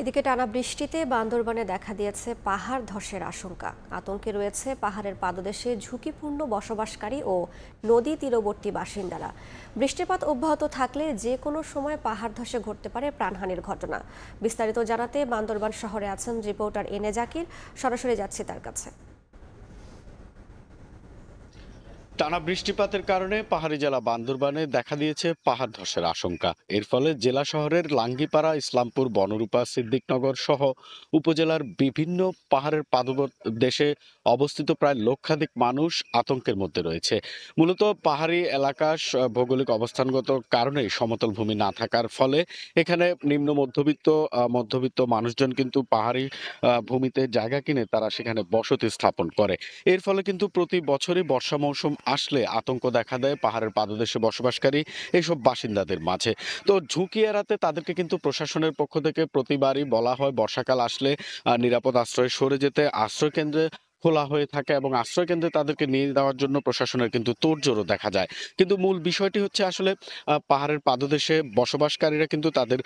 এদিকে টানা বৃষ্টিতে বান্দরবানে দেখা দিয়েছে পাহাড় ধসের আশঙ্কা। আতঙ্কে রয়েছে পাহাড়ের পাদদেশে ঝুঁকিপূর্ণ বসবাসকারী ও নদী তীরবর্তী বাসিন্দারা। বৃষ্টিপাত অব্যাহত থাকলে যে কোনো সময় পাহাড় ধসে ঘটতে পারে প্রাণহানির ঘটনা। বিস্তারিত জানাতে বান্দরবান শহরে আছেন রিপোর্টার এনে জাকির। সরাসরি যাচ্ছি তার কাছে। টানা বৃষ্টিপাতের কারণে পাহাড়ি জেলা বান্দরবানে দেখা দিয়েছে পাহাড় ধসের আশঙ্কা। এর ফলে জেলা শহরের লাঙ্গিপাড়া, ইসলামপুর, বনরূপা, সিদ্দিকনগর সহ উপজেলার বিভিন্ন পাহাড়ের পাদদেশে অবস্থিত প্রায় লক্ষাধিক মানুষ আতঙ্কের মধ্যে রয়েছে। মূলত পাহাড়ি এলাকা ভৌগোলিক অবস্থানগত কারণে সমতল ভূমি না থাকার ফলে এখানে নিম্ন মধ্যবিত্ত মানুষজন কিন্তু পাহাড়ি ভূমিতে জায়গা কিনে তারা সেখানে বসতি স্থাপন করে। এর ফলে কিন্তু প্রতি বছরই বর্ষা মৌসুম আসলে আতঙ্ক দেখা দেয় পাহাড়ের পাদদেশে বসবাসকারী এইসব বাসিন্দাদের মাঝে। তো ঝুঁকি এড়াতে তাদেরকে কিন্তু প্রশাসনের পক্ষ থেকে প্রতিবারই বলা হয় বর্ষাকাল আসলে নিরাপদ আশ্রয়ে সরে যেতে। আশ্রয় কেন্দ্রে খোলা হয়ে থাকে এবং আশ্রয় কেন্দ্রে তাদেরকে নিয়ে দেওয়ার জন্য প্রশাসনের কিন্তু তোড়জোড়ও দেখা যায়। কিন্তু মূল বিষয়টি হচ্ছে আসলে পাহাড়ের পাদদেশে বসবাসকারীরা কিন্তু তাদের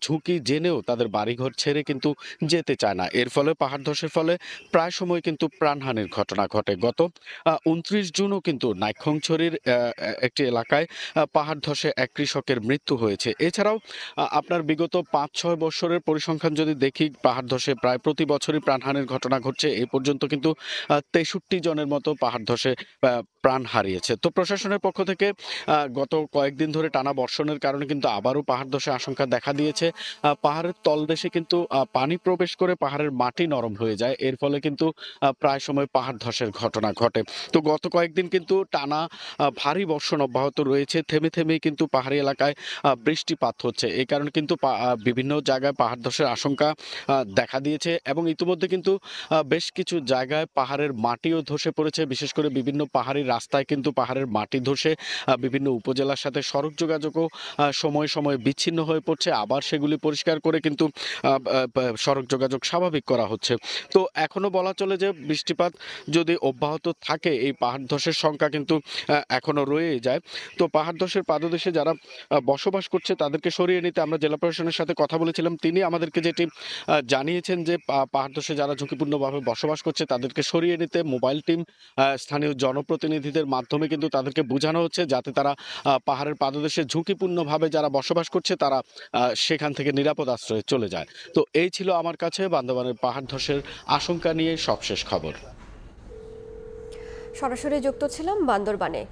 ঝুঁকি জেনেও তাদের বাড়িঘর ছেড়ে কিন্তু যেতে চায় না। এর ফলে পাহাড় ধসের ফলে প্রায় সময় কিন্তু প্রাণহানির ঘটনা ঘটে। গত ২৯ জুনও কিন্তু নাইক্ষ্যংছড়ির একটি এলাকায় পাহাড় ধসে এক কৃষকের মৃত্যু হয়েছে। এছাড়াও আপনার বিগত ৫-৬ বছরের পরিসংখ্যান যদি দেখি, পাহাড় ধসে প্রায় প্রতি বছরই প্রাণহানির ঘটনা ঘটছে। এই পর্যন্ত কিন্তু ৬৩ জনের মতো পাহাড় ধসে প্রাণ হারিয়েছে। তো প্রশাসনের পক্ষ থেকে গত কয়েকদিন ধরে টানা বর্ষণের কারণে কিন্তু আবারও পাহাড় ধসের আশঙ্কা দেখা দিয়েছে। পাহাড়ের তলদেশে কিন্তু পানি প্রবেশ করে পাহাড়ের মাটি নরম হয়ে যায়। এর ফলে কিন্তু প্রায় সময় পাহাড় ধসের ঘটনা ঘটে। তো গত কয়েকদিন কিন্তু টানা ভারী বর্ষণ অব্যাহত রয়েছে। থেমে থেমেই কিন্তু পাহাড়ি এলাকায় বৃষ্টিপাত হচ্ছে। এই কারণে কিন্তু বিভিন্ন জায়গায় পাহাড় ধসের আশঙ্কা দেখা দিয়েছে এবং ইতিমধ্যে কিন্তু বেশ কিছু জায়গায় পাহাড়ের মাটিও ধসে পড়েছে। বিশেষ করে বিভিন্ন পাহাড়ি রাস্তায় কিন্তু পাহাড়ের মাটি ধসে বিভিন্ন উপজেলার সাথে সড়ক যোগাযোগও সময়ে সময়ে বিচ্ছিন্ন হয়ে পড়ছে। আবার সেগুলি পরিষ্কার করে কিন্তু সড়ক যোগাযোগ স্বাভাবিক করা হচ্ছে। তো এখনো বলা চলে যে বৃষ্টিপাত যদি অব্যাহত থাকে এই পাহাড় ধসের সংখ্যা কিন্তু এখনো রয়েই যায়। তো পাহাড় ধসের পাদদেশে যারা বসবাস করছে তাদেরকে সরিয়ে নিতে আমরা জেলা প্রশাসনের সাথে কথা বলেছিলাম। তিনি আমাদেরকে যেটি জানিয়েছেন যে পাহাড় ধসে যারা ঝুঁকিপূর্ণভাবে বসবাস করছে তাদেরকে সরিয়ে নিতে মোবাইল টিম, স্থানীয় জনপ্রতিনিধিদের মাধ্যমে কিন্তু তাদেরকে বোঝানো হচ্ছে যাতে তারা পাহাড়ের পাদদেশে ঝুঁকিপূর্ণভাবে যারা বসবাস করছে তারা সেখান থেকে নিরাপদ আশ্রয়ে চলে যায়। তো এই ছিল আমার কাছে বান্দরবানের পাহাড় ধসের আশঙ্কা নিয়ে সবশেষ খবর। সরাসরি যুক্ত ছিলাম বান্দরবানে।